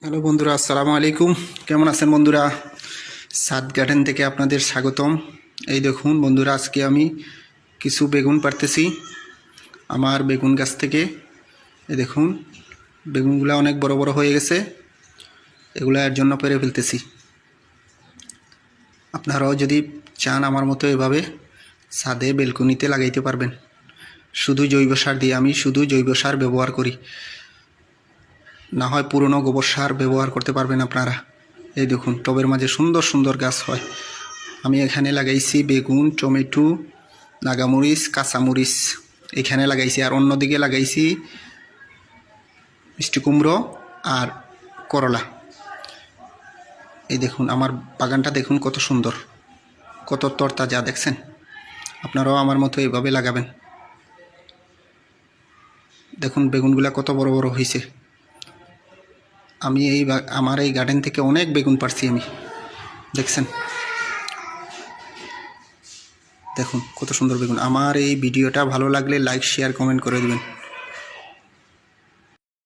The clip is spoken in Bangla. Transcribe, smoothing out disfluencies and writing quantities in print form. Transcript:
হ্যালো বন্ধুরা, আসসালামু আলাইকুম। কেমন আছেন বন্ধুরা? সাদ গার্ডেন থেকে আপনাদের স্বাগতম। এই দেখুন বন্ধুরা, আজকে আমি কিছু বেগুন পাড়তেছি আমার বেগুন গাছ থেকে। এই দেখুন বেগুনগুলো অনেক বড় বড় হয়ে গেছে, এগুলো এর জন্য পেরে ফেলতেছি। আপনারাও যদি চান আমার মতো এভাবে ছাদে বেলকনিতে লাগাইতে পারবেন। শুধু জৈব সার দিয়ে, আমি শুধু জৈব সার ব্যবহার করি, না হয় পুরনো গোবর সার ব্যবহার করতে পারবেন আপনারা। এই দেখুন টবের মাঝে সুন্দর সুন্দর গাছ হয়। আমি এখানে লাগাইছি বেগুন, টমেটো, নাগামরিচ, কাঁচামরিচ এখানে লাগাইছি, আর অন্যদিকে লাগাইছি মিষ্টি কুমড়ো আর করলা। এই দেখুন আমার বাগানটা দেখুন কত সুন্দর, কত তরতাজা দেখছেন। আপনারাও আমার মতো এইভাবে লাগাবেন। দেখুন বেগুনগুলা কত বড় বড় হয়েছে। আমি আমার এই গার্ডেন থেকে অনেক বেগুন পারছি আমি, দেখছেন। দেখুন কত সুন্দর বেগুন। আমার এই ভিডিওটা ভালো লাগলে লাইক, শেয়ার, কমেন্ট করে দেবেন।